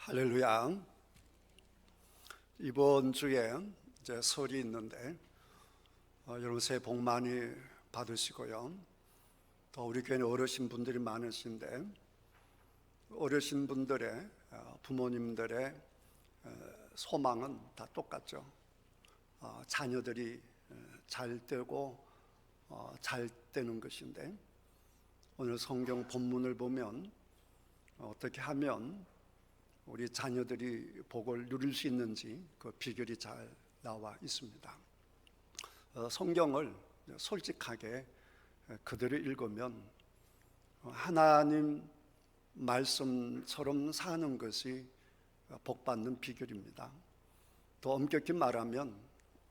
할렐루야. 이번 주에 이제 설이 있는데 여러분 새해 복 많이 받으시고요. 또 우리 교회는 어르신 분들이 많으신데 어르신 분들의 부모님들의 소망은 다 똑같죠. 자녀들이 잘 되고 잘 되는 것인데 오늘 성경 본문을 보면 어떻게 하면 우리 자녀들이 복을 누릴 수 있는지 그 비결이 잘 나와 있습니다. 성경을 솔직하게 그대로 읽으면 하나님 말씀처럼 사는 것이 복받는 비결입니다. 더 엄격히 말하면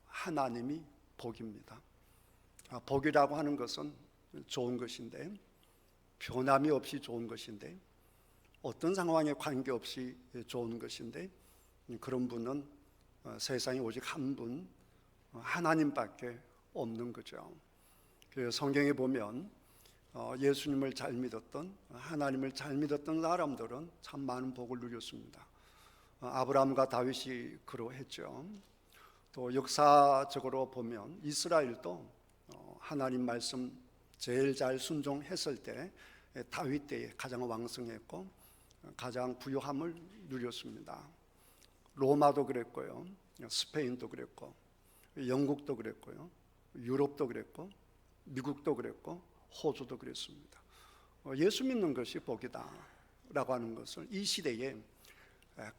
하나님이 복입니다. 복이라고 하는 것은 좋은 것인데, 변함이 없이 좋은 것인데, 어떤 상황에 관계없이 좋은 것인데, 그런 분은 세상에 오직 한 분, 하나님밖에 없는 거죠. 성경에 보면 예수님을 잘 믿었던, 하나님을 잘 믿었던 사람들은 참 많은 복을 누렸습니다. 아브라함과 다윗이 그러했죠. 또 역사적으로 보면 이스라엘도 하나님 말씀 제일 잘 순종했을 때 다윗 때에 가장 왕성했고 가장 부유함을 누렸습니다. 로마도 그랬고요, 스페인도 그랬고, 영국도 그랬고요, 유럽도 그랬고, 미국도 그랬고, 호주도 그랬습니다. 예수 믿는 것이 복이다 라고 하는 것을 이 시대에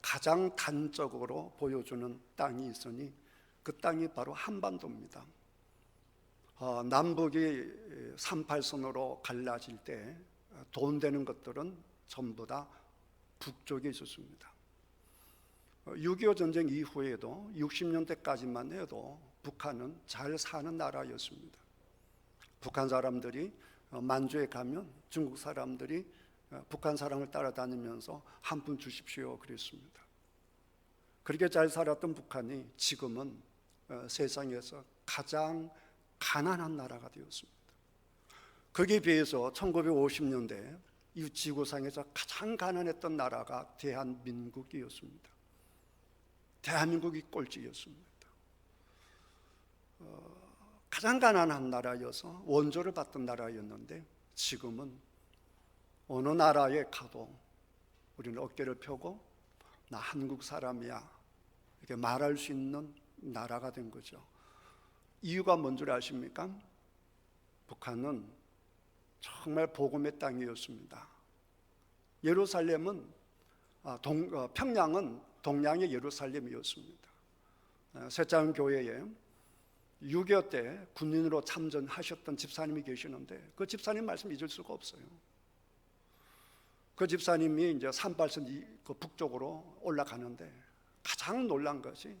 가장 단적으로 보여주는 땅이 있으니 그 땅이 바로 한반도입니다. 남북이 38선으로 갈라질 때 돈 되는 것들은 전부 다 북쪽에 있었습니다. 6.25 전쟁 이후에도 60년대까지만 해도 북한은 잘 사는 나라였습니다. 북한 사람들이 만주에 가면 중국 사람들이 북한 사람을 따라다니면서 한 푼 주십시오 그랬습니다. 그렇게 잘 살았던 북한이 지금은 세상에서 가장 가난한 나라가 되었습니다. 거기에 비해서 1950년대 이 지구상에서 가장 가난했던 나라가 대한민국이었습니다. 대한민국이 꼴찌였습니다. 가장 가난한 나라여서 원조를 받던 나라였는데 지금은 어느 나라에 가도 우리는 어깨를 펴고 나 한국 사람이야 이렇게 말할 수 있는 나라가 된 거죠. 이유가 뭔 줄 아십니까? 북한은 정말 복음의 땅이었습니다. 예루살렘은 평양은 동양의 예루살렘이었습니다. 새자연 교회에 6.25 때 군인으로 참전하셨던 집사님이 계시는데 그 집사님 말씀 잊을 수가 없어요. 그 집사님이 이제 38선 그 북쪽으로 올라가는데 가장 놀란 것이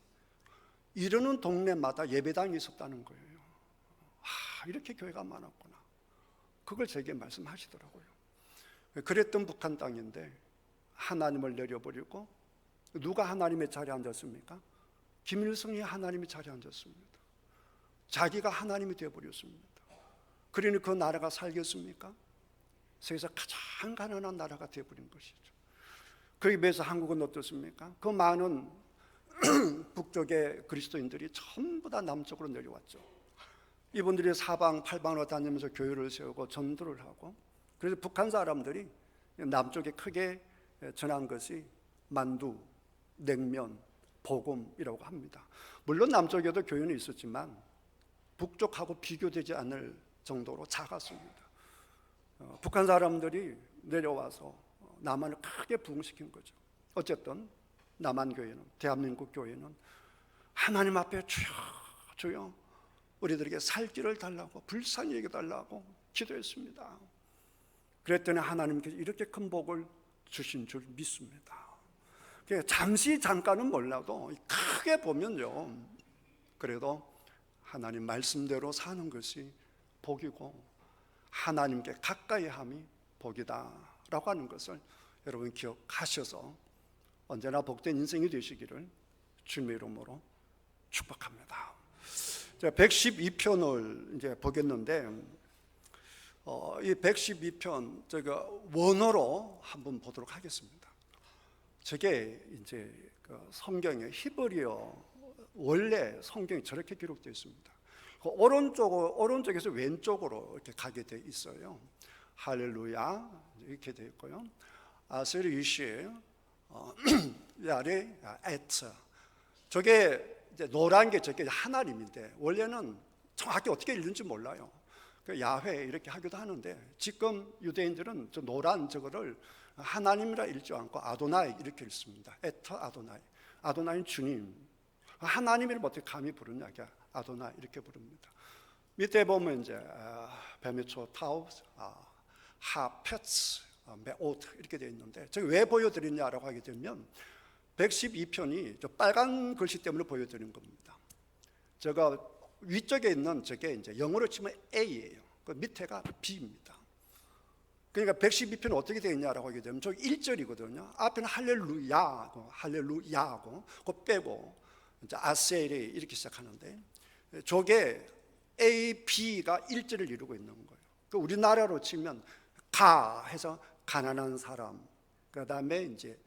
이르는 동네마다 예배당이 있었다는 거예요. 이렇게 교회가 많았구나. 그걸 제게 말씀하시더라고요. 그랬던 북한 땅인데 하나님을 내려버리고 누가 하나님의 자리에 앉았습니까? 김일성이 하나님의 자리에 앉았습니다. 자기가 하나님이 되어버렸습니다. 그러니 그 나라가 살겠습니까? 세계에서 가장 가난한 나라가 되어버린 것이죠. 거기에 비해서 한국은 어떻습니까? 그 많은 북쪽의 그리스도인들이 전부 다 남쪽으로 내려왔죠. 이분들이 사방 팔방으로 다니면서 교회를 세우고 전도를 하고, 그래서 북한 사람들이 남쪽에 크게 전한 것이 만두, 냉면, 복음이라고 합니다. 물론 남쪽에도 교회는 있었지만 북쪽하고 비교되지 않을 정도로 작았습니다. 북한 사람들이 내려와서 남한을 크게 부흥시킨 거죠. 어쨌든 남한 교회는, 대한민국 교회는 하나님 앞에 주여 주여 우리들에게 살 길을 달라고, 불쌍히 여겨달라고 기도했습니다. 그랬더니 하나님께서 이렇게 큰 복을 주신 줄 믿습니다. 잠깐은 몰라도 크게 보면요, 그래도 하나님 말씀대로 사는 것이 복이고 하나님께 가까이 함이 복이다라고 하는 것을 여러분 기억하셔서 언제나 복된 인생이 되시기를 주님의 이름으로 축복합니다. 112편을 이제 보겠는데 이 112편 제가 원어로 한번 보도록 하겠습니다. 저게 이제 그 성경의 히브리어 원래 성경이 저렇게 기록되어 있습니다. 그 오른쪽에서 왼쪽으로 이렇게 가게 돼 있어요. 할렐루야 이렇게 되어 있고요. 아스리시 야레 에트. 저게 이제 노란 게 저게 하나님인데 원래는 정확히 어떻게 읽는지 몰라요. 그 야훼 이렇게 하기도 하는데 지금 유대인들은 저 노란 저거를 하나님이라 읽지 않고 아도나이 이렇게 읽습니다. 에터 아도나이. 아도나이는 주님. 하나님을 어떻게 감히 부르냐? 아도나이 이렇게 부릅니다. 밑에 보면 이제 베메초 타우스, 하페츠, 메오트 이렇게 되어 있는데 제가 왜 보여드리냐라고 하게 되면 112편이 저 빨간 글씨 때문에 보여드리는 겁니다. 제가 위쪽에 있는 저게 이제 영어로 치면 A예요. 그 밑에가 B입니다. 그러니까 112편은 어떻게 되어 있냐라고 하게 되면 저 1절이거든요. 앞에는 할렐루야하고 그거 빼고 이제 아세리 이렇게 시작하는데 저게 A, B가 1절을 이루고 있는 거예요. 그 우리나라로 치면 가 해서 가난한 사람, 그 다음에 이제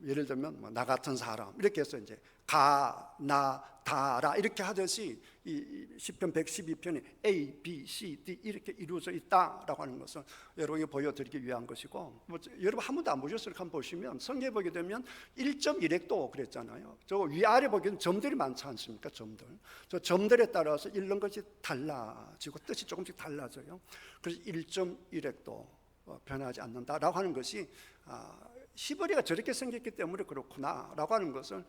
예를 들면 나 같은 사람 이렇게 해서 이제 가, 나, 다라 이렇게 하듯이 이 시편 112편이 A, B, C, D 이렇게 이루어져 있다라고 하는 것을 여러분에게 보여드리기 위한 것이고 여러분 한 번도 안 보셨을 한번 보시면 성경에 보게 되면 1.1획도 그랬잖아요. 저 위아래 보기에는 점들이 많지 않습니까? 점들. 저 점들에 따라서 읽는 것이 달라지고 뜻이 조금씩 달라져요. 그래서 1.1획도 변하지 않는다라고 하는 것이 히브리가 저렇게 생겼기 때문에 그렇구나라고 하는 것을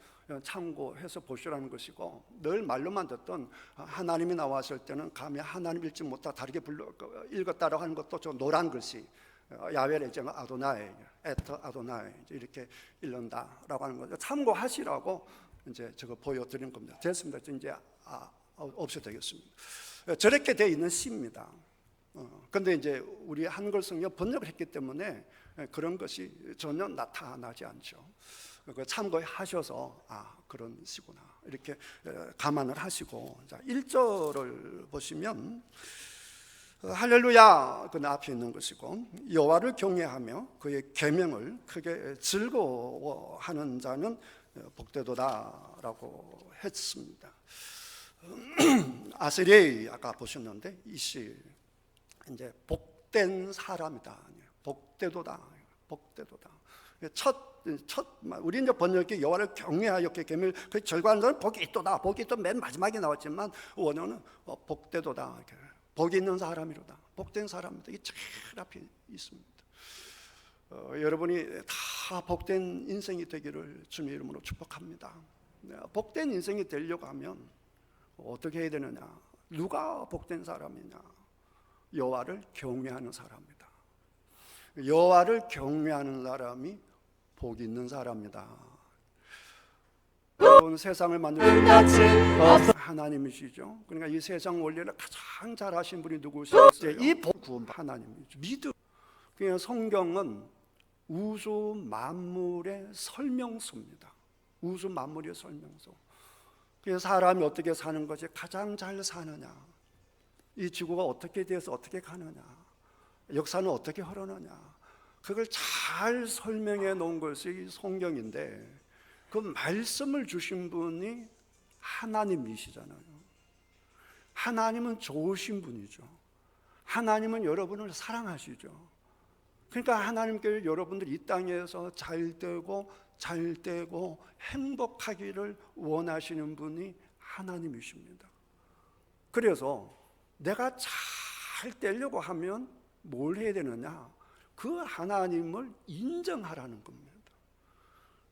참고해서 보시라는 것이고 늘 말로만 듣던 하나님이 나왔을 때는 감히 하나님 읽지 못하고 다르게 읽었다라고 하는 것도 저 노란 글씨 야훼를 이제 아도나이, 에터 아도나이 이렇게 읽는다라고 하는 것을 참고하시라고 이제 저거 보여드리는 겁니다. 됐습니다. 이제 없어도 되겠습니다. 저렇게 되어 있는 시입니다. 그런데 이제 우리 한글 성경 번역을 했기 때문에 그런 것이 전혀 나타나지 않죠. 참고하셔서 그런 시구나 이렇게 감안을 하시고 자 1절을 보시면 할렐루야 그 앞에 있는 것이고 여호와를 경외하며 그의 계명을 크게 즐거워하는 자는 복되도다라고 했습니다. 아스레이 아까 보셨는데 이시 이제 복된 사람이다. 복되도다. 첫 우리 이제 번역이 여호와를 경외하여 계명을 그 절반은 복이 있도다. 복이 또 맨 마지막에 나왔지만 원어는 복되도다. 복이 있는 사람이로다. 복된 사람이다. 이게 제일 앞에 있습니다. 여러분이 다 복된 인생이 되기를 주님의 이름으로 축복합니다. 복된 인생이 되려고 하면 어떻게 해야 되느냐? 누가 복된 사람이냐? 여호와를 경외하는 사람이다. 여호와를 경외하는 사람이 복 있는 사람이다. 여러분 세상을 만드신 하나님이시죠. 그러니까 이 세상 원리를 가장 잘 아신 분이 누구시겠어요? 이 복 구원 하나님이죠. 믿음. 그냥 성경은 우주 만물의 설명서입니다. 우주 만물의 설명서. 그래서 사람이 어떻게 사는 것이 가장 잘 사느냐, 이 지구가 어떻게 돼서 어떻게 가느냐, 역사는 어떻게 흐르느냐, 그걸 잘 설명해 놓은 것이 성경인데 그 말씀을 주신 분이 하나님이시잖아요. 하나님은 좋으신 분이죠. 하나님은 여러분을 사랑하시죠. 그러니까 하나님께 여러분들이 이 땅에서 잘되고 행복하기를 원하시는 분이 하나님이십니다. 그래서 내가 잘 되려고 하면 뭘 해야 되느냐? 그 하나님을 인정하라는 겁니다.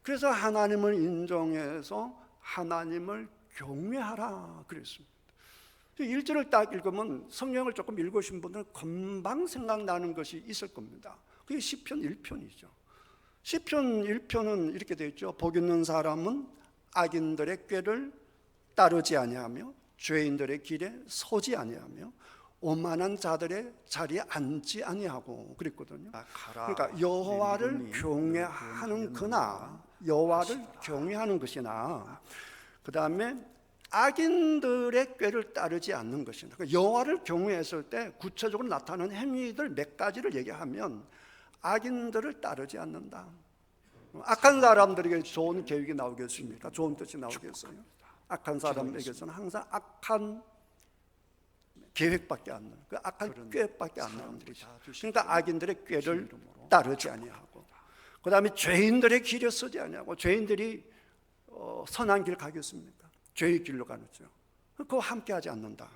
그래서 하나님을 인정해서 하나님을 경외하라 그랬습니다. 1절을 딱 읽으면 성경을 조금 읽으신 분들은 금방 생각나는 것이 있을 겁니다. 그게 시편 1편이죠. 시편 1편은 이렇게 되어 있죠. 복 있는 사람은 악인들의 꾀를 따르지 아니하며 죄인들의 길에 서지 아니하며 오만한 자들의 자리에 앉지 아니하고 그랬거든요. 그러니까 여호와를 경외하는 그나 여호와를 경외하는 것이나 그 다음에 악인들의 꾀를 따르지 않는 것이나 여호와를 경외했을 때 구체적으로 나타나는 행위들 몇 가지를 얘기하면 악인들을 따르지 않는다. 악한 사람들에게 좋은 계획이 나오겠습니까? 좋은 뜻이 나오겠어요? 악한 사람에게서는 항상 악한 계획밖에 안 나요. 그 악한 꾀밖에 안 나옵니다. 그러니까 악인들의 꾀를 따르지 아니하고, 그 다음에 죄인들의 길에 서지 아니하고, 죄인들이 선한 길 가겠습니까? 죄의 길로 가는죠. 그거 함께하지 않는다.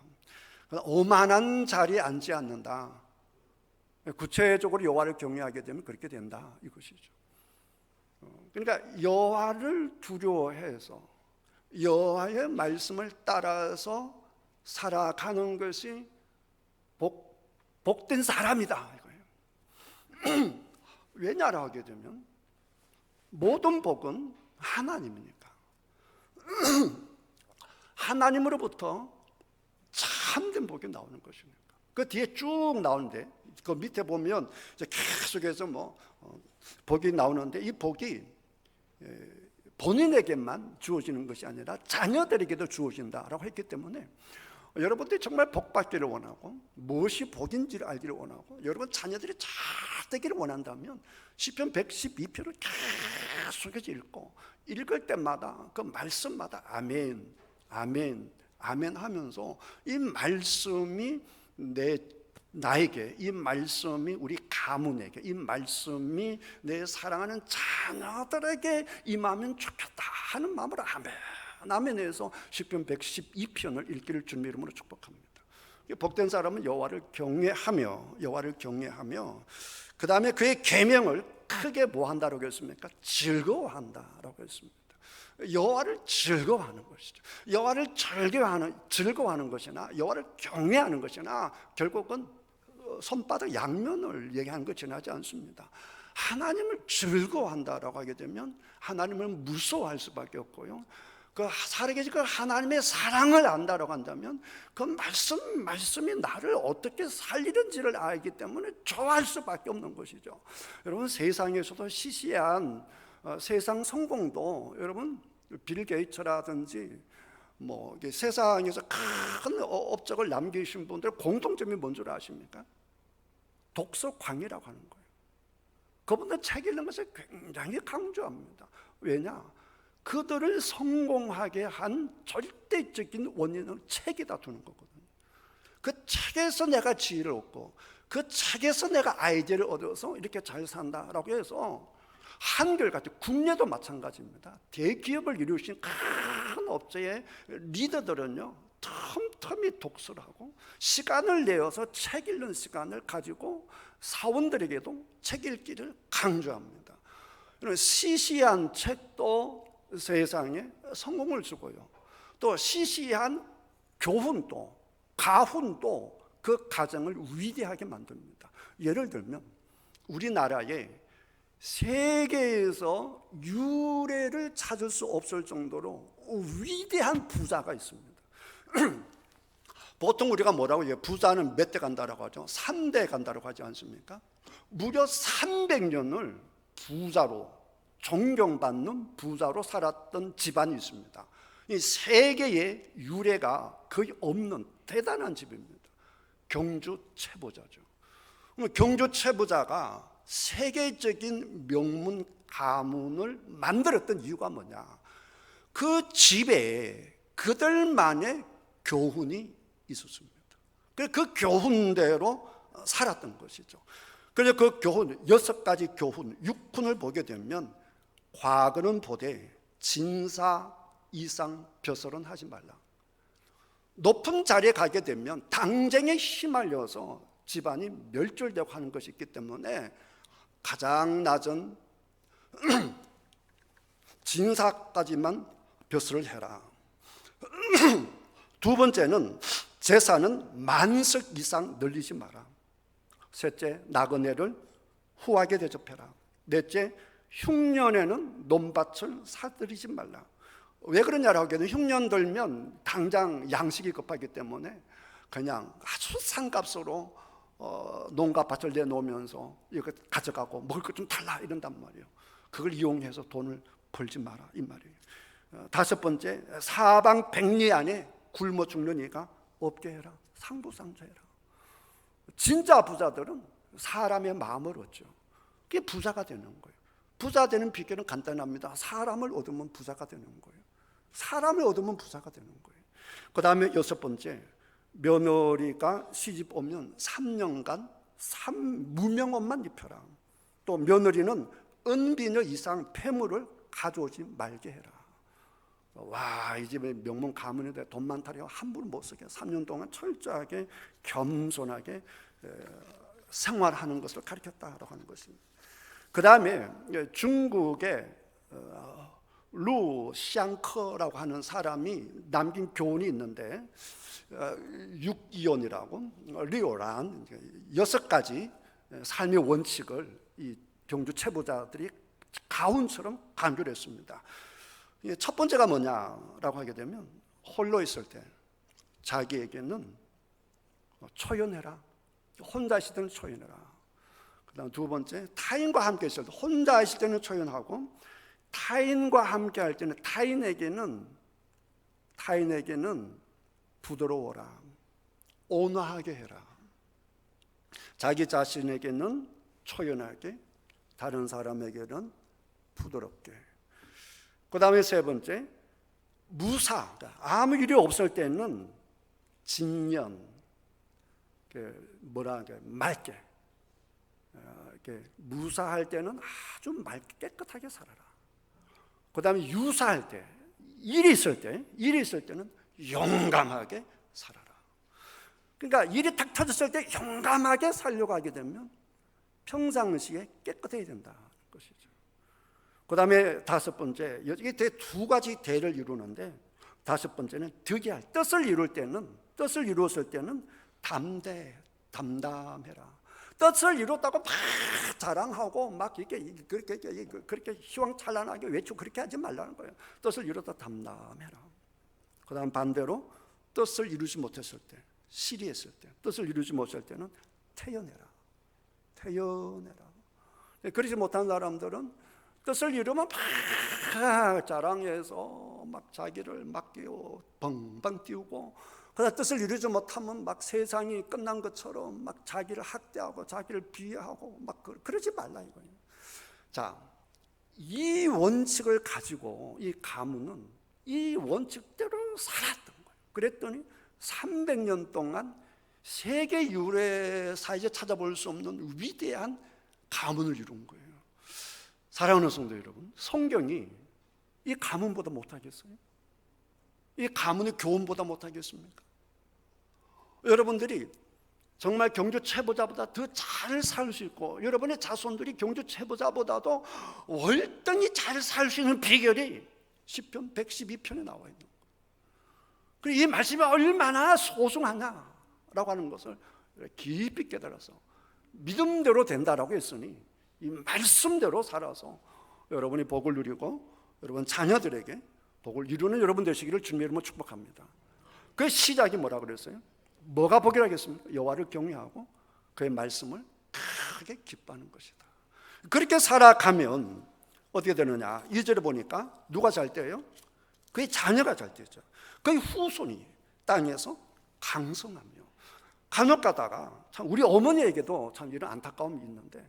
오만한 자리에 앉지 않는다. 구체적으로 여호와를 경외하게 되면 그렇게 된다, 이것이죠. 그러니까 여호와를 두려워해서 여호와의 말씀을 따라서 살아가는 것이 복된 사람이다, 이거예요. 왜냐라 하게 되면 모든 복은 하나님이니까. 하나님으로부터 참된 복이 나오는 것이니까. 그 뒤에 쭉 나오는데, 그 밑에 보면 이제 계속해서 복이 나오는데, 이 복이 본인에게만 주어지는 것이 아니라 자녀들에게도 주어진다라고 했기 때문에, 여러분들이 정말 복 받기를 원하고 무엇이 복인지를 알기를 원하고 여러분 자녀들이 잘 되기를 원한다면 시편 112편을 계속해서 읽을 때마다 그 말씀마다 아멘, 아멘, 아멘 하면서 이 말씀이 나에게, 이 말씀이 우리 가문에게, 이 말씀이 내 사랑하는 자녀들에게 임하면 좋겠다 하는 마음으로 아멘, 아멘해서 시편 112편을 읽기를 주님의 이름으로 축복합니다. 복된 사람은 여호와를 경외하며, 그 다음에 그의 계명을 크게 뭐 한다라고 했습니까? 즐거워한다라고 했습니다. 여호와를 즐거워하는 것이죠. 여호와를 즐거워하는 것이나 여호와를 경외하는 것이나 결국은 손바닥 양면을 얘기하는 것 지나지 않습니다. 하나님을 즐거워한다라고 하게 되면 하나님을 무서워할 수밖에 없고요, 그 살아계신 그 하나님의 사랑을 안다라고 한다면 그 말씀이 나를 어떻게 살리는지를 알기 때문에 좋아할 수밖에 없는 것이죠. 여러분, 세상에서도 시시한 세상 성공도, 여러분 빌 게이츠라든지 세상에서 큰 업적을 남기신 분들 공통점이 뭔 줄 아십니까? 독서광이라고 하는 거예요. 그분들 책 읽는 것을 굉장히 강조합니다. 왜냐? 그들을 성공하게 한 절대적인 원인은 책에다 두는 거거든요. 그 책에서 내가 지혜를 얻고 그 책에서 내가 아이디어를 얻어서 이렇게 잘 산다라고 해서, 한결같이 국내도 마찬가지입니다. 대기업을 이루신 큰 업체의 리더들은요, 틈틈이 독서를 하고 시간을 내어서 책 읽는 시간을 가지고 사원들에게도 책 읽기를 강조합니다. 시시한 책도 세상에 성공을 주고요, 또 시시한 교훈도, 가훈도 그 가정을 위대하게 만듭니다. 예를 들면 우리나라에 세계에서 유례를 찾을 수 없을 정도로 위대한 부자가 있습니다. 보통 우리가 뭐라고 해요? 부자는 몇 대 간다라고 하죠? 3대 간다라고 하지 않습니까? 무려 300년을 부자로, 존경받는 부자로 살았던 집안이 있습니다. 이 세계의 유례가 거의 없는 대단한 집입니다. 경주 최부자죠. 경주 최부자가 세계적인 명문 가문을 만들었던 이유가 뭐냐? 그 집에 그들만의 교훈이 있었습니다. 그 교훈대로 살았던 것이죠. 그래서 그 교훈, 6가지 교훈, 6훈을 보게 되면, 과거는 보되 진사 이상 벼슬은 하지 말라. 높은 자리에 가게 되면 당쟁에 휘말려서 집안이 멸절되고 하는 것이 있기 때문에 가장 낮은 진사까지만 벼슬을 해라. 두 번째는 재산은 만석 이상 늘리지 마라. 셋째, 나그네를 후하게 대접해라. 넷째, 흉년에는 논밭을 사들이지 말라. 왜 그러냐라고 하면 흉년 들면 당장 양식이 급하기 때문에 그냥 아주 싼 값으로 농가 밭을 내놓으면서 이거 가져가고 먹을 것 좀 달라 이런단 말이에요. 그걸 이용해서 돈을 벌지 마라 이 말이에요. 다섯 번째, 사방백리 안에 굶어 죽는 이가 없게 해라. 상부상조해라. 진짜 부자들은 사람의 마음을 얻죠. 그게 부자가 되는 거예요. 부자 되는 비결은 간단합니다. 사람을 얻으면 부자가 되는 거예요. 사람을 얻으면 부자가 되는 거예요. 그 다음에 6번째, 며느리가 시집 오면 3년간 무명옷만 입혀라. 또 며느리는 은비녀 이상 폐물을 가져오지 말게 해라. 와, 이 집에 명문 가문인데 돈 많다고 함부로 못 쓰게 3년 동안 철저하게 겸손하게 생활하는 것을 가르쳤다라고 하는 것입니다. 그 다음에 중국의 루샹커라고 하는 사람이 남긴 교훈이 있는데, 육이온이라고 리오란 6가지 삶의 원칙을 이 경주 체부자들이 가훈처럼 강조를 했습니다. 첫 번째가 뭐냐라고 하게 되면, 홀로 있을 때 자기에게는 초연해라. 혼자 있을 때는 초연해라. 그 다음 두 번째, 타인과 함께 있을 때, 혼자 있을 때는 초연하고 타인과 함께 할 때는 타인에게는 부드러워라. 온화하게 해라. 자기 자신에게는 초연하게, 다른 사람에게는 부드럽게. 그 다음에 세 번째, 무사. 아무 일이 없을 때는 진년, 맑게. 무사할 때는 아주 맑게 깨끗하게 살아라. 그 다음에 유사할 때, 일이 있을 때는 용감하게 살아라. 그러니까 일이 탁 터졌을 때 용감하게 살려고 하게 되면 평상시에 깨끗해야 된다는 것이죠. 그 다음에 다섯 번째, 이게 두 가지 대를 이루는데, 다섯 번째는 득이할, 뜻을 이루었을 때는 담담해라. 뜻을 이뤘다고 막 자랑하고 막 그렇게 희망찬란하게 외치고 그렇게 하지 말라는 거예요. 뜻을 이뤘다 담담해라. 그 다음 반대로 뜻을 이루지 못했을 때, 시리했을 때, 뜻을 이루지 못했을 때는 태연해라. 그러지 못한 사람들은 뜻을 이루면 막 자랑해서 막 자기를 막 벙벙 띄우고, 그러다 뜻을 이루지 못하면 막 세상이 끝난 것처럼 막 자기를 학대하고 자기를 비하하고 막 그러지 말라 이거예요. 자, 이 원칙을 가지고 이 가문은 이 원칙대로 살았던 거예요. 그랬더니 300년 동안 세계 유래사에서 찾아볼 수 없는 위대한 가문을 이룬 거예요. 사랑하는 성도 여러분, 성경이 이 가문보다 못하겠어요? 이 가문의 교훈보다 못하겠습니까? 여러분들이 정말 경주 체보자보다 더 잘 살 수 있고, 여러분의 자손들이 경주 체보자보다도 월등히 잘 살 수 있는 비결이 시편 112편에 나와 있는 거예요. 그리고 이 말씀이 얼마나 소중하냐라고 하는 것을 깊이 깨달아서 믿음대로 된다라고 했으니 이 말씀대로 살아서 여러분이 복을 누리고 여러분 자녀들에게 복을 이루는 여러분 되시기를 주님의 이름으로 축복합니다. 그 시작이 뭐라 그랬어요? 뭐가 복이라겠습니까? 여호와를 경외하고 그의 말씀을 크게 기뻐하는 것이다. 그렇게 살아가면 어떻게 되느냐? 2절에 보니까 누가 잘 때요? 그의 자녀가 잘 때죠. 그의 후손이 땅에서 강성하며. 간혹 가다가 참 우리 어머니에게도 참 이런 안타까움이 있는데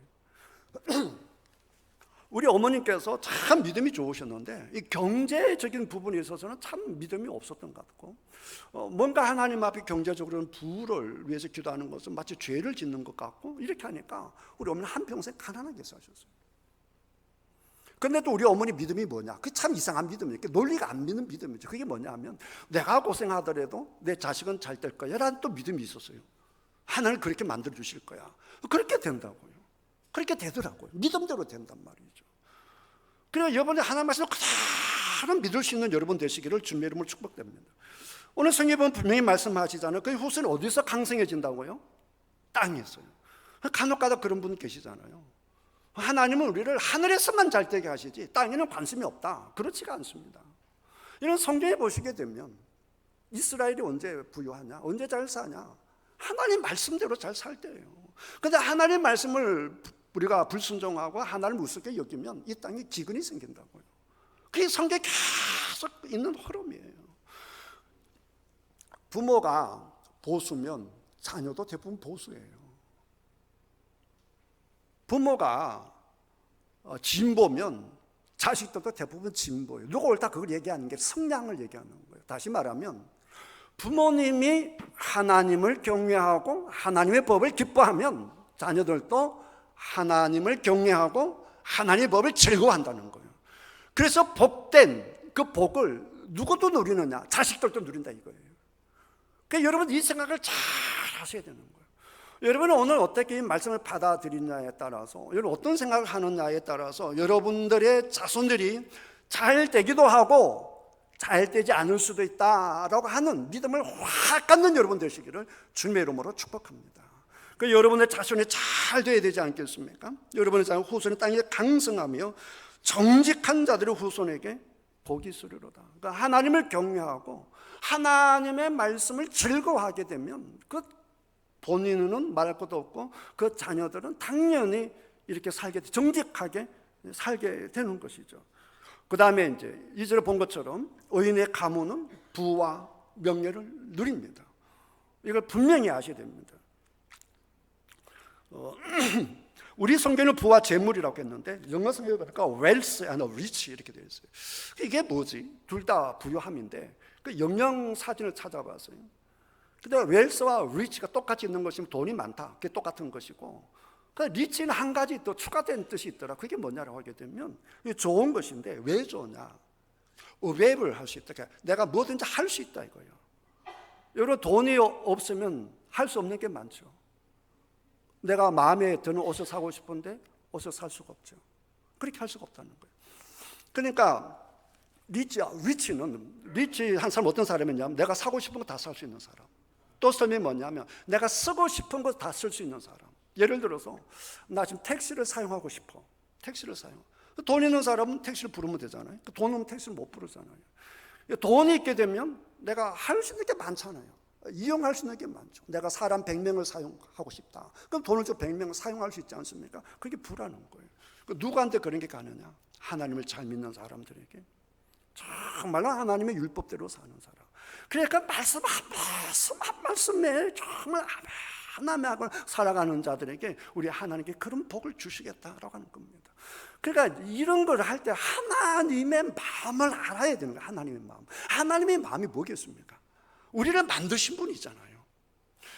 우리 어머님께서 참 믿음이 좋으셨는데 이 경제적인 부분에 있어서는 참 믿음이 없었던 것 같고, 뭔가 하나님 앞에 경제적으로는 부를 위해서 기도하는 것은 마치 죄를 짓는 것 같고, 이렇게 하니까 우리 어머니는 한평생 가난하게 사셨어요. 그런데 또 우리 어머니 믿음이 뭐냐? 그게 참 이상한 믿음이에요. 논리가 안 믿는 믿음이죠. 그게 뭐냐 하면 내가 고생하더라도 내 자식은 잘 될 거야 라는 또 믿음이 있었어요. 하나님 그렇게 만들어 주실 거야. 그렇게 된다고요. 그렇게 되더라고요. 믿음대로 된단 말이죠. 그래서 이번에 하나님 말씀을 그대로 믿을 수 있는 여러분 되시기를 주님의 이름으로 축복됩니다. 오늘 성경에 보면 분명히 말씀하시잖아요. 그 후손이 어디서 강성해진다고요? 땅에서요. 간혹가다 그런 분 계시잖아요. 하나님은 우리를 하늘에서만 잘 되게 하시지 땅에는 관심이 없다. 그렇지가 않습니다. 이런 성경에 보시게 되면 이스라엘이 언제 부유하냐? 언제 잘 사냐? 하나님 말씀대로 잘 살 때예요. 그런데 하나님 말씀을 우리가 불순종하고 하나님을 우습게 여기면 이 땅에 기근이 생긴다고요. 그게 성경에 계속 있는 흐름이에요. 부모가 보수면 자녀도 대부분 보수예요. 부모가 진보면 자식들도 대부분 진보예요. 누가 옳다 그걸 얘기하는 게 성량을 얘기하는 거예요. 다시 말하면 부모님이 하나님을 경외하고 하나님의 법을 기뻐하면 자녀들도 하나님을 경외하고 하나님의 법을 즐거워한다는 거예요. 그래서 복된 그 복을 누구도 누리느냐? 자식들도 누린다 이거예요. 그러니까 여러분 이 생각을 잘 하셔야 되는 거예요. 여러분은 오늘 어떻게 이 말씀을 받아들이냐에 따라서, 여러분 어떤 생각을 하느냐에 따라서 여러분들의 자손들이 잘 되기도 하고 잘 되지 않을 수도 있다라고 하는 믿음을 확 갖는 여러분 되시기를 주님의 이름으로 축복합니다. 그 여러분의 자손이 잘 돼야 되지 않겠습니까? 여러분의 자손 후손의 땅에 강성하며 정직한 자들의 후손에게 복이 있으리로다. 그러니까 하나님을 경외하고 하나님의 말씀을 즐거워하게 되면 그 본인은 말할 것도 없고 그 자녀들은 당연히 이렇게 정직하게 살게 되는 것이죠. 그 다음에 이제 2절에 본 것처럼 의인의 가문은 부와 명예를 누립니다. 이걸 분명히 아셔야 됩니다. 우리 성경은 부와 재물이라고 했는데 영어 성경에 보니까 wealth and rich 이렇게 되어 있어요. 이게 뭐지? 둘 다 부유함인데 그 영영 사진을 찾아봤어요. 근데 wealth와 rich가 똑같이 있는 것이면 돈이 많다. 그게 똑같은 것이고, 그 rich는 한 가지 또 추가된 뜻이 있더라. 그게 뭐냐라고 하게 되면 이게 좋은 것인데 왜 좋냐? available 할 수 있다. 그러니까 내가 뭐든지 할 수 있다 이거예요. 여러분 돈이 없으면 할 수 없는 게 많죠. 내가 마음에 드는 옷을 사고 싶은데 옷을 살 수가 없죠. 그렇게 할 수가 없다는 거예요. 그러니까 리치 한 사람 어떤 사람이냐면 내가 사고 싶은 거 다 살 수 있는 사람. 또 설명이 뭐냐면 내가 쓰고 싶은 거 다 쓸 수 있는 사람. 예를 들어서 나 지금 택시를 사용하고 싶어. 택시를 사용. 돈 있는 사람은 택시를 부르면 되잖아요. 돈 없는 택시를 못 부르잖아요. 돈이 있게 되면 내가 할 수 있는 게 많잖아요. 이용할 수 있는 게 많죠. 내가 사람 100명을 사용하고 싶다. 그럼 돈을 줘 100명을 사용할 수 있지 않습니까? 그게 부라는 거예요. 누구한테 그런 게 가느냐? 하나님을 잘 믿는 사람들에게. 정말로 하나님의 율법대로 사는 사람. 그러니까 말씀 한 말씀에 정말 하나님하고 살아가는 자들에게 우리 하나님께 그런 복을 주시겠다라고 하는 겁니다. 그러니까 이런 걸 할 때 하나님의 마음을 알아야 되는 거예요. 하나님의 마음. 하나님의 마음이 뭐겠습니까? 우리를 만드신 분이잖아요.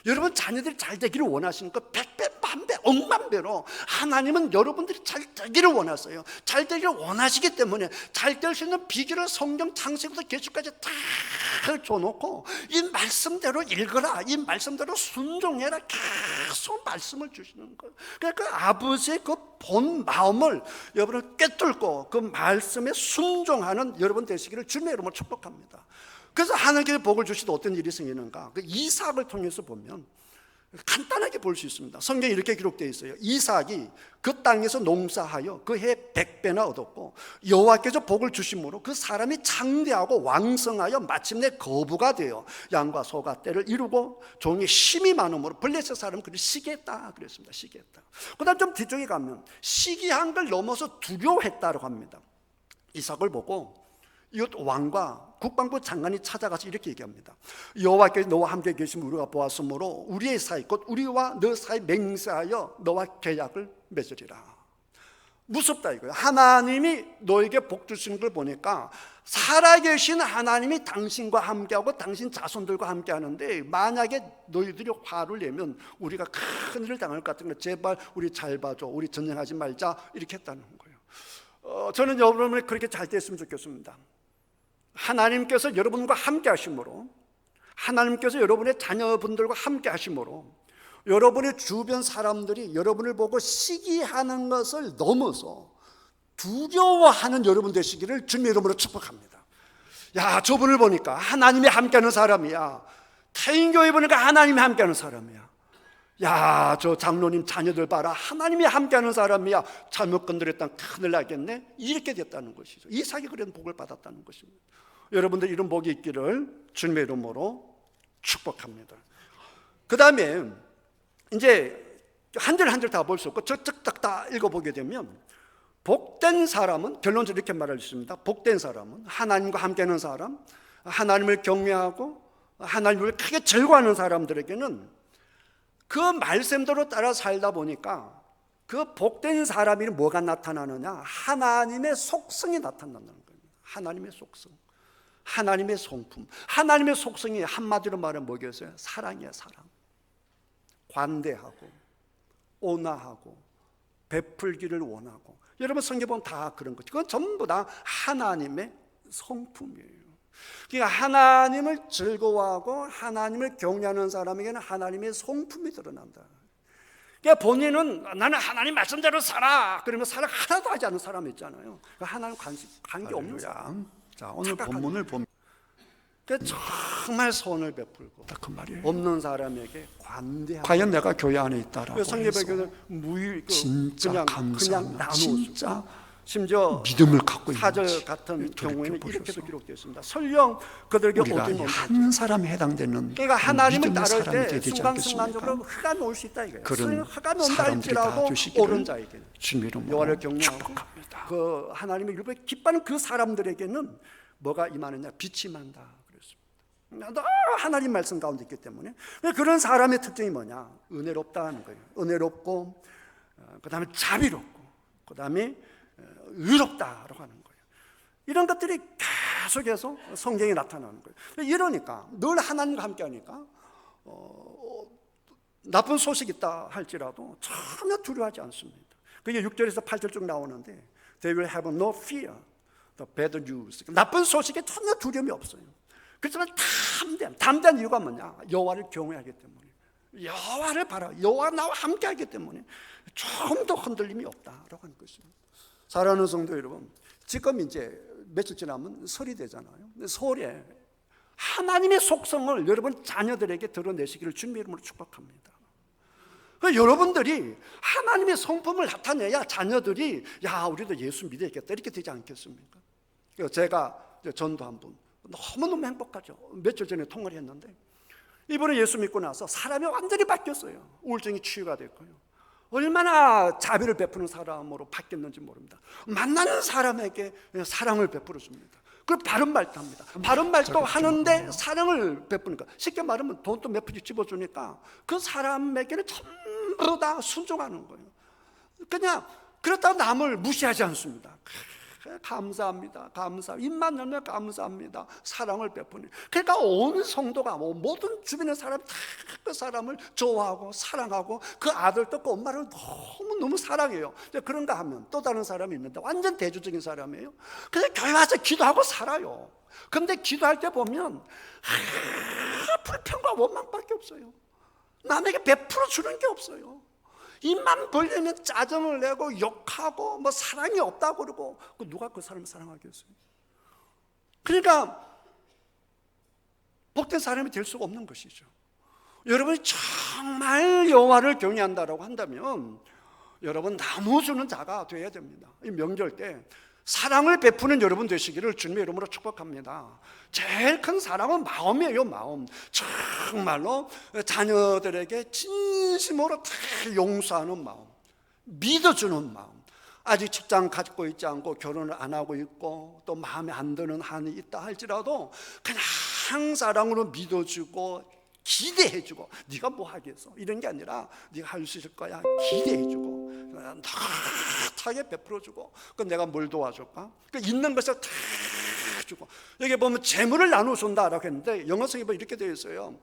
여러분 자녀들이 잘 되기를 원하시는 거 100배, 만배, 억만 배로 하나님은 여러분들이 잘 되기를 원하세요. 잘 되기를 원하시기 때문에 잘 될 수 있는 비결을 성경 창세기부터 계시까지 다 줘놓고 이 말씀대로 읽어라, 이 말씀대로 순종해라, 계속 말씀을 주시는 거예요. 그러니까 아버지의 그 본 마음을 여러분을 꿰뚫고 그 말씀에 순종하는 여러분 되시기를 주님의 이름으로 축복합니다. 그래서 하나님께서 복을 주시도 어떤 일이 생기는가? 그 이삭을 통해서 보면 간단하게 볼 수 있습니다. 성경에 이렇게 기록되어 있어요. 이삭이 그 땅에서 농사하여 그 해 100배나 얻었고 여호와께서 복을 주심으로 그 사람이 장대하고 왕성하여 마침내 거부가 되어 양과 소가 떼를 이루고 종이 힘이 많음으로 블레셋 사람은 그를 시기했다 그랬습니다. 시기했다. 그 다음 좀 뒤쪽에 가면 시기한 걸 넘어서 두려워했다고 합니다. 이삭을 보고 이웃 왕과 국방부 장관이 찾아가서 이렇게 얘기합니다. 여호와께서 너와 함께 계시면 우리가 보았으므로 우리의 사이 곧 우리와 너 사이 맹세하여 너와 계약을 맺으리라. 무섭다 이거예요. 하나님이 너에게 복 주시는 걸 보니까 살아계신 하나님이 당신과 함께하고 당신 자손들과 함께하는데 만약에 너희들이 화를 내면 우리가 큰 일을 당할 것 같은 거 제발 우리 잘 봐줘, 우리 전쟁하지 말자 이렇게 했다는 거예요. 저는 여러분이 그렇게 잘 됐으면 좋겠습니다. 하나님께서 여러분과 함께 하심으로, 하나님께서 여러분의 자녀분들과 함께 하심으로 여러분의 주변 사람들이 여러분을 보고 시기하는 것을 넘어서 두려워하는 여러분 되시기를 주님의 이름으로 축복합니다. 야, 저분을 보니까 하나님이 함께하는 사람이야. 태인교회 보니까 하나님이 함께하는 사람이야. 야, 저 장로님 자녀들 봐라, 하나님이 함께하는 사람이야. 잘못 건드렸다면 큰일 나겠네. 이렇게 됐다는 것이죠. 이삭이 그런 복을 받았다는 것입니다. 여러분들 이런 복이 있기를 주님의 이름으로 축복합니다. 그 다음에 이제 한 절 한 절 다 볼 수 없고 저쪽 다 읽어보게 되면 복된 사람은 결론적으로 이렇게 말할 수 있습니다. 복된 사람은 하나님과 함께하는 사람, 하나님을 경외하고 하나님을 크게 즐거워하는 사람들에게는 그 말씀대로 따라 살다 보니까 그 복된 사람이 뭐가 나타나느냐? 하나님의 속성이 나타난다는 겁니다. 하나님의 속성, 하나님의 성품. 하나님의 속성이 한마디로 말하면 뭐겠어요? 사랑이에요. 사랑. 관대하고 온화하고 베풀기를 원하고. 여러분 성경 보면 다 그런 거죠. 그건 전부 다 하나님의 성품이에요. 그러니까 하나님을 즐거워하고 하나님을 경외하는 사람에게는 하나님의 성품이 드러난다. 그러니까 본인은 나는 하나님 말씀대로 살아, 그러면 사랑 하나도 하지 않는 사람 있잖아요. 하나님 관계 없는 사람. 자, 오늘 본문을 보면 정말 선을 베풀고 딱 그 말이에요. 없는 사람에게 관대하고. 과연 내가 교회 안에 있다라고 성경에는 진짜 그냥 감사하며 나누어주고, 진짜 심지어 믿음을 갖고 있는 사절 같은 경우에는 보셔서. 이렇게도 기록되어 있습니다. 설령 그들에게 우리가 어둠이 한 사람에 해당되는 그러니까 하나님을 믿음의 따를 사람이 때 되지 순간순간적으로 않겠습니까? 흐가 놓을 수 있다 이거예요. 그런 흐가 놓는다 사람들이 다 할지라도 되시기를 옳은 자에게는 주님의 이름으로 여호와를 경외하고 축복합니다. 그 하나님의 율법에 기뻐하는 그 사람들에게는 뭐가 임하느냐? 빛이 임한다 그랬습니다. 너 하나님 말씀 가운데 있기 때문에. 그런 사람의 특징이 뭐냐? 은혜롭다는 거예요. 은혜롭고 그 다음에 자비롭고 그 다음에 의롭다라고 하는 거예요. 이런 것들이 계속해서 성경에 나타나는 거예요. 이러니까 늘 하나님과 함께 하니까 나쁜 소식이 있다 할지라도 전혀 두려워하지 않습니다. 그게 6절에서 8절 쭉 나오는데 They will have no fear the bad news. 나쁜 소식에 전혀 두려움이 없어요. 그렇지만 담대한 이유가 뭐냐? 여호와를 경외하기 때문에, 여호와를 바라, 여호와 나와 함께하기 때문에 조금도 흔들림이 없다라고 하는 것입니다. 사랑하는 성도 여러분, 지금 이제 며칠 지나면 설이 되잖아요. 설에 하나님의 속성을 여러분 자녀들에게 드러내시기를 주님의 이름으로 축복합니다. 여러분들이 하나님의 성품을 나타내야 자녀들이 야 우리도 예수 믿어야겠다 이렇게 되지 않겠습니까? 제가 전도한 분 너무너무 행복하죠. 며칠 전에 통화를 했는데 이번에 예수 믿고 나서 사람이 완전히 바뀌었어요. 우울증이 치유가 됐고요. 얼마나 자비를 베푸는 사람으로 바뀌었는지 모릅니다. 만나는 사람에게 사랑을 베풀어 줍니다. 그리고 바른 말도 합니다. 바른 말도 하는데 사랑을 베푸니까, 쉽게 말하면 돈도 몇 푼씩 집어주니까 그 사람에게는 전부 다 순종하는 거예요. 그냥 그렇다고 남을 무시하지 않습니다. 감사합니다. 입만 열면 감사합니다. 사랑을 베푸니. 그러니까 온 성도가 모든 주변의 사람이 다 그 사람을 좋아하고 사랑하고 그 아들도 그 엄마를 너무 사랑해요. 그런가 하면 또 다른 사람이 있는데 완전 대조적인 사람이에요. 그냥 교회 와서 기도하고 살아요. 그런데 기도할 때 보면 불평과 원망밖에 없어요. 남에게 베풀어 주는 게 없어요. 입만 벌리면 짜증을 내고 욕하고 뭐 사랑이 없다고 그러고, 누가 그 사람을 사랑하겠어요? 그러니까 복된 사람이 될 수가 없는 것이죠. 여러분이 정말 여호와를 경외한다라고 한다면 여러분 나눠주는 자가 되어야 됩니다. 이 명절 때 사랑을 베푸는 여러분 되시기를 주님의 이름으로 축복합니다. 제일 큰 사랑은 마음이에요. 마음. 정말로 자녀들에게 진심으로 다 용서하는 마음, 믿어주는 마음. 아직 직장 갖고 있지 않고 결혼을 안 하고 있고 또 마음에 안 드는 한이 있다 할지라도 그냥 사랑으로 믿어주고 기대해주고, 네가 뭐 하겠어 이런 게 아니라 네가 할 수 있을 거야 기대해주고 넉넉하게 베풀어주고, 그럼 내가 뭘 도와줄까? 있는 것을 다 주고. 여기 보면 재물을 나눠준다라고 했는데 영어성에 보면 이렇게 되어 있어요.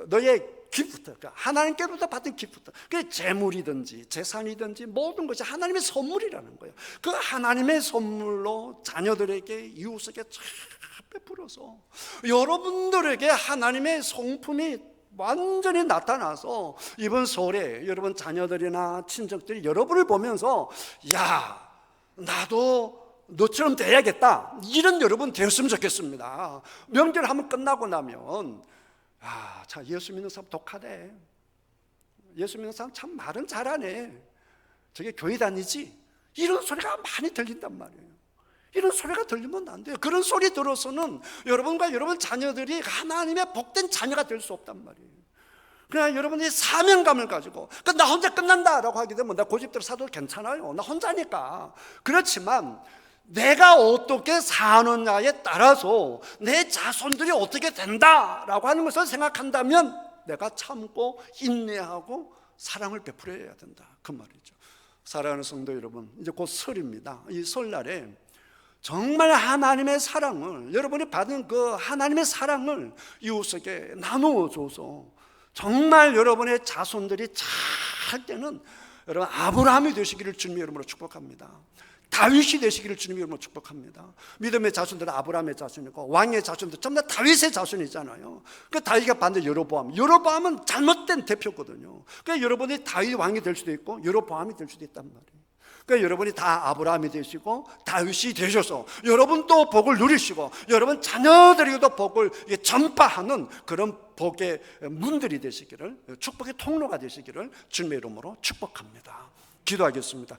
너의 기프트, 하나님께로부터 받은 기프트, 그게 재물이든지 재산이든지 모든 것이 하나님의 선물이라는 거예요. 그 하나님의 선물로 자녀들에게 이웃에게 쫙 베풀어서 여러분들에게 하나님의 성품이 완전히 나타나서 이번 설에 여러분 자녀들이나 친척들이 여러분을 보면서 야 나도 너처럼 돼야겠다, 이런 여러분 되었으면 좋겠습니다. 명절 한번 끝나고 나면 자 예수 믿는 사람 독하네, 예수 믿는 사람 참 말은 잘하네, 저게 교회 다니지, 이런 소리가 많이 들린단 말이에요. 이런 소리가 들리면 안 돼요. 그런 소리 들어서는 여러분과 여러분 자녀들이 하나님의 복된 자녀가 될 수 없단 말이에요. 그냥 여러분이 사명감을 가지고 나 혼자 끝난다라고 하게 되면 나 고집대로 사도 괜찮아요, 나 혼자니까. 그렇지만 내가 어떻게 사느냐에 따라서 내 자손들이 어떻게 된다라고 하는 것을 생각한다면 내가 참고 인내하고 사랑을 베풀어야 된다, 그 말이죠. 사랑하는 성도 여러분, 이제 곧 설입니다. 이 설날에 정말 하나님의 사랑을, 여러분이 받은 그 하나님의 사랑을 이웃에게 나누어 줘서 정말 여러분의 자손들이 잘 때는 여러분 아브라함이 되시기를 주님의 이름으로 축복합니다. 다윗이 되시기를 주님의 이름으로 축복합니다. 믿음의 자손들은 아브라함의 자손이고 왕의 자손들 전부 다 다윗의 자손이잖아요. 그 다윗과 반대 여로보암은 잘못된 대표거든요. 그러니까 여러분이 다윗 왕이 될 수도 있고 여로보암이 될 수도 있단 말이에요. 그러니까 여러분이 다 아브라함이 되시고 다윗이 되셔서 여러분도 복을 누리시고 여러분 자녀들에게도 복을 전파하는 그런 복의 문들이 되시기를, 축복의 통로가 되시기를 주님의 이름으로 축복합니다. 기도하겠습니다.